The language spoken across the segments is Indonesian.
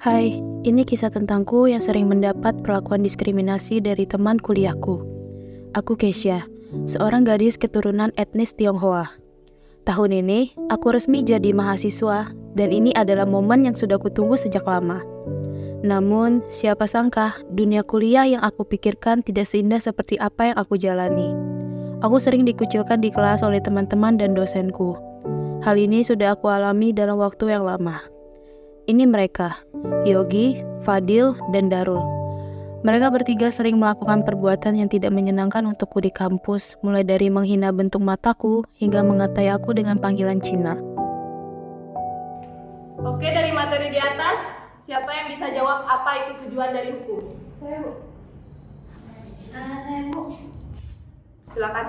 Hai, ini kisah tentangku yang sering mendapat perlakuan diskriminasi dari teman kuliahku. Aku Keisha, seorang gadis keturunan etnis Tionghoa. Tahun ini, aku resmi jadi mahasiswa, dan ini adalah momen yang sudah kutunggu sejak lama. Namun, siapa sangka, dunia kuliah yang aku pikirkan tidak seindah seperti apa yang aku jalani. Aku sering dikucilkan di kelas oleh teman-teman dan dosenku. Hal ini sudah aku alami dalam waktu yang lama. Ini mereka, Yogi, Fadil, dan Darul. Mereka bertiga sering melakukan perbuatan yang tidak menyenangkan untukku di kampus, mulai dari menghina bentuk mataku hingga mengatai aku dengan panggilan Cina. Oke, dari materi di atas, siapa yang bisa jawab apa itu tujuan dari hukum? Saya, Bu. Saya, Bu. Silakan.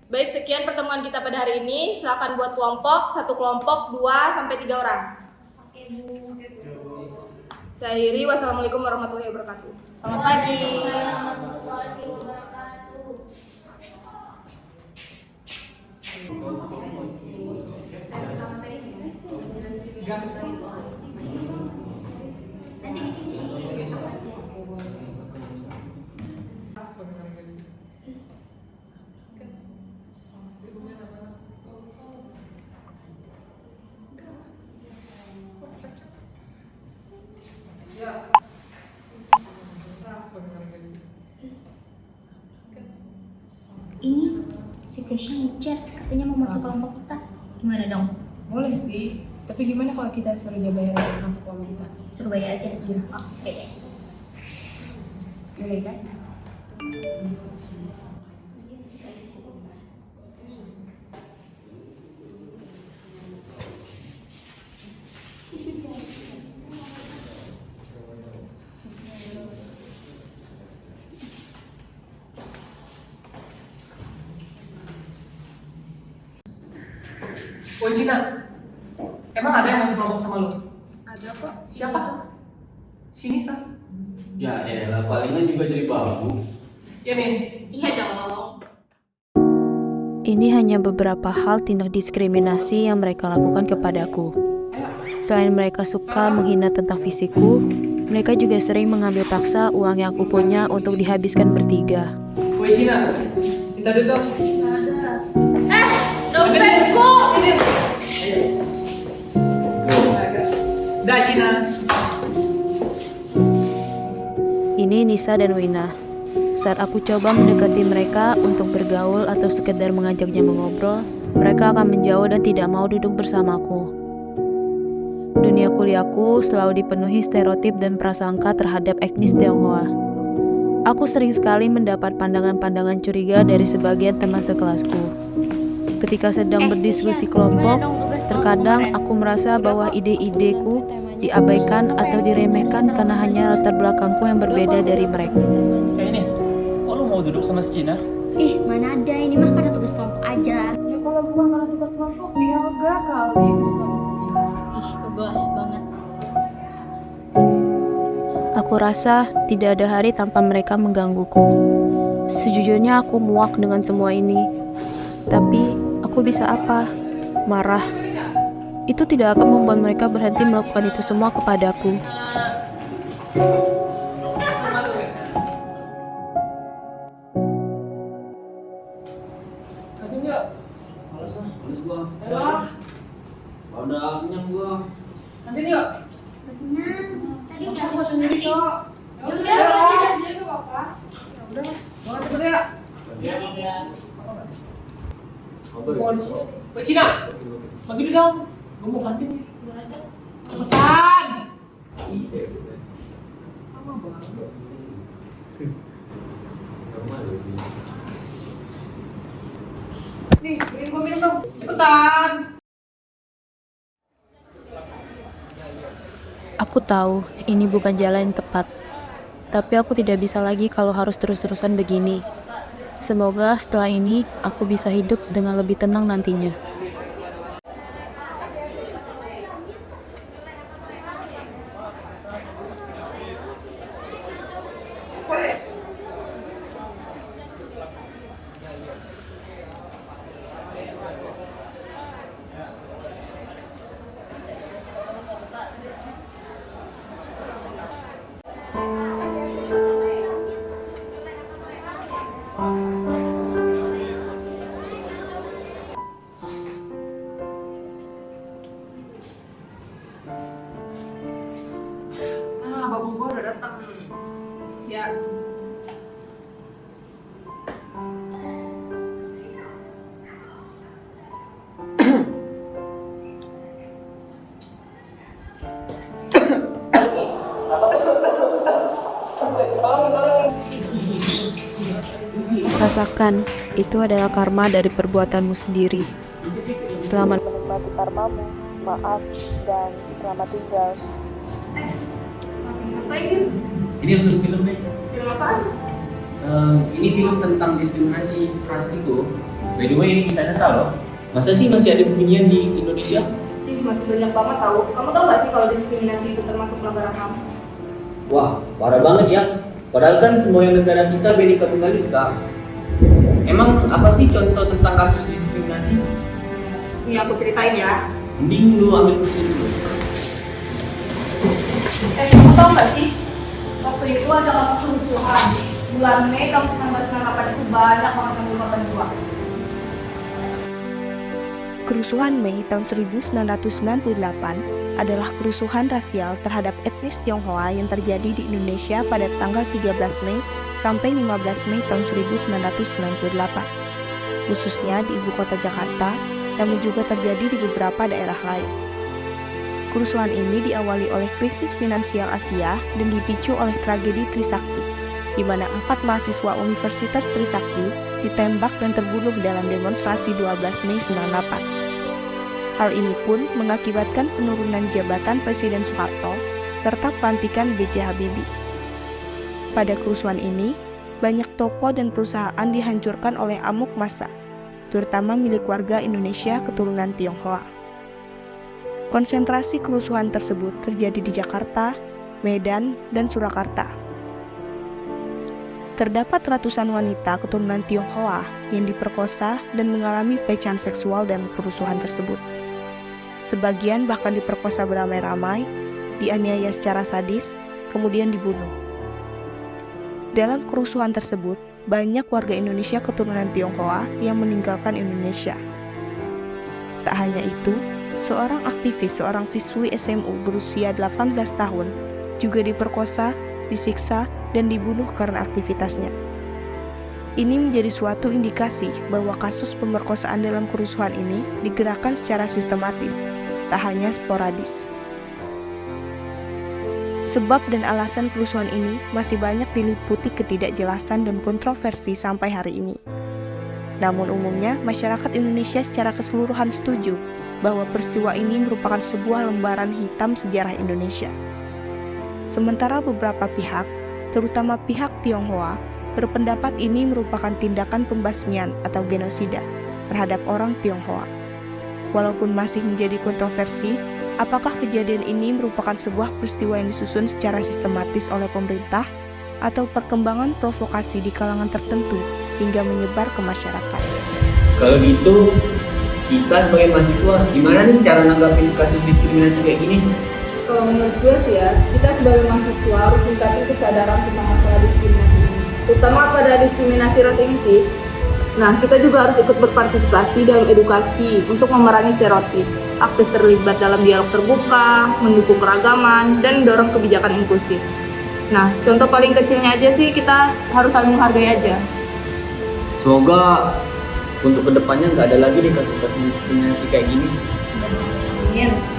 Baik, sekian pertemuan kita pada hari ini. Silakan buat kelompok, satu kelompok 2-3 orang. Oke, Bu. Saya akhiri. Wassalamualaikum warahmatullahi wabarakatuh. Selamat pagi. Warahmatullahi wabarakatuh. Ini si Kesha ngechat, katanya mau masuk kelompok kita. Gimana dong? Boleh sih, tapi gimana kalau kita suruh dia bayar untuk masuk kelompok kita? Suruh bayar aja. Iya. Oke deh. Boleh kan? Woi Cina, emang ada yang masuk kelompok sama lo? Ada kok. Siapa? Si Nisa. Ya elah, palingan juga jadi babu. Ya Nis. Iya dong. Ini hanya beberapa hal tindak diskriminasi yang mereka lakukan kepadaku. Selain mereka suka menghina tentang fisikku, mereka juga sering mengambil paksa uang yang aku punya untuk dihabiskan bertiga. Woi Cina, kita duduk. Dompetku! Dah Cina. Ini Nisa dan Wina. Saat aku coba mendekati mereka untuk bergaul atau sekedar mengajaknya mengobrol, mereka akan menjauh dan tidak mau duduk bersamaku. Dunia kuliahku selalu dipenuhi stereotip dan prasangka terhadap etnis Tionghoa. Aku sering sekali mendapat pandangan-pandangan curiga dari sebagian teman sekelasku. Ketika sedang berdiskusi kelompok, terkadang aku merasa bahwa ide-ideku diabaikan atau diremehkan karena hanya latar belakangku yang berbeda dari mereka. Ines, kok lu mau duduk sama si Cina? Ih, mana ada, ini mah karena tugas kelompok aja. Ya kalau bukan karena tugas kelompok, dia enggak kali gitu sama si Cina. Ih, bebel banget. Aku rasa tidak ada hari tanpa mereka menggangguku. Sejujurnya aku muak dengan semua ini. Tapi aku bisa apa? Marah. Itu tidak akan membuat mereka berhenti melakukan itu semua kepadaku. Aduh enggak. Males gua. Ayolah. Udah kenyang gua. Nanti yuk. Tadi Aku udah buat sendiri kok. Ya udah, saya aja Dia enggak apa-apa. Ya udah. Banget cepet ya. Mau di sini. Woi Cina, bagi dulu dong. Gue mau kantin. Cepetan. Lama banget. Nih, beliin gue minum dong. Cepetan. Aku tahu ini bukan jalan yang tepat. Tapi aku tidak bisa lagi kalau harus terus-terusan begini. Semoga setelah ini aku bisa hidup dengan lebih tenang nantinya. Nah, babu gua udah datang. Siap. Rasakan, itu adalah karma dari perbuatanmu sendiri. Selamat menikmati karmamu, maaf, dan selamat tinggal. Ngapain Dim? Ini untuk film nih. Film apaan? Ini film tentang diskriminasi ras gitu. By the way, ini kisah nyata loh. Masa sih masih ada beginian di Indonesia? Ih, masih banyak banget tahu. Kamu tahu gak sih kalau diskriminasi itu termasuk pelanggaran HAM? Wah, parah banget ya. Padahal kan semua yang negara kita Bhinneka Tunggal Ika. Emang apa sih contoh tentang kasus diskriminasi? Nih aku ceritain ya. Mending lu ambil kursi dulu. Kamu tahu gak sih? Waktu itu ada kasus kerusuhan. Bulan Mei tahun 1998 itu banyak banget yang mengorbankan jiwa. Kerusuhan Mei tahun 1998 adalah kerusuhan rasial terhadap etnis Tionghoa yang terjadi di Indonesia pada tanggal 13 Mei sampai 15 Mei tahun 1998, khususnya di ibu kota Jakarta, namun juga terjadi di beberapa daerah lain. Kerusuhan ini diawali oleh krisis finansial Asia dan dipicu oleh tragedi Trisakti, di mana 4 mahasiswa Universitas Trisakti ditembak dan terbunuh dalam demonstrasi 12 Mei 98. Hal ini pun mengakibatkan penurunan jabatan Presiden Soeharto serta pelantikan B.J. Habibie. Pada kerusuhan ini, banyak toko dan perusahaan dihancurkan oleh amuk massa, terutama milik warga Indonesia keturunan Tionghoa. Konsentrasi kerusuhan tersebut terjadi di Jakarta, Medan, dan Surakarta. Terdapat ratusan wanita keturunan Tionghoa yang diperkosa dan mengalami pelecehan seksual dalam kerusuhan tersebut. Sebagian bahkan diperkosa beramai-ramai, dianiaya secara sadis, kemudian dibunuh. Dalam kerusuhan tersebut, banyak warga Indonesia keturunan Tionghoa yang meninggalkan Indonesia. Tak hanya itu, seorang aktivis, seorang siswi SMU berusia 18 tahun, juga diperkosa, disiksa, dan dibunuh karena aktivitasnya. Ini menjadi suatu indikasi bahwa kasus pemerkosaan dalam kerusuhan ini digerakkan secara sistematis, tak hanya sporadis. Sebab dan alasan kerusuhan ini masih banyak diliputi ketidakjelasan dan kontroversi sampai hari ini. Namun umumnya, masyarakat Indonesia secara keseluruhan setuju bahwa peristiwa ini merupakan sebuah lembaran hitam sejarah Indonesia. Sementara beberapa pihak, terutama pihak Tionghoa, berpendapat ini merupakan tindakan pembasmian atau genosida terhadap orang Tionghoa. Walaupun masih menjadi kontroversi, apakah kejadian ini merupakan sebuah peristiwa yang disusun secara sistematis oleh pemerintah atau perkembangan provokasi di kalangan tertentu hingga menyebar ke masyarakat? Kalau gitu, kita sebagai mahasiswa, gimana nih cara nanggapin kasus diskriminasi kayak gini? Kalau menurut gue sih ya, kita sebagai mahasiswa harus meningkatkan kesadaran tentang masalah diskriminasi ini. Terutama pada diskriminasi ras ini sih. Nah, kita juga harus ikut berpartisipasi dalam edukasi untuk memerangi stereotip, aktif terlibat dalam dialog terbuka, mendukung keragaman, dan mendorong kebijakan inklusif. Nah, contoh paling kecilnya aja sih kita harus saling menghargai aja. Semoga untuk kedepannya nggak ada lagi deh kasus-kasus diskriminasi kayak gini. Amin.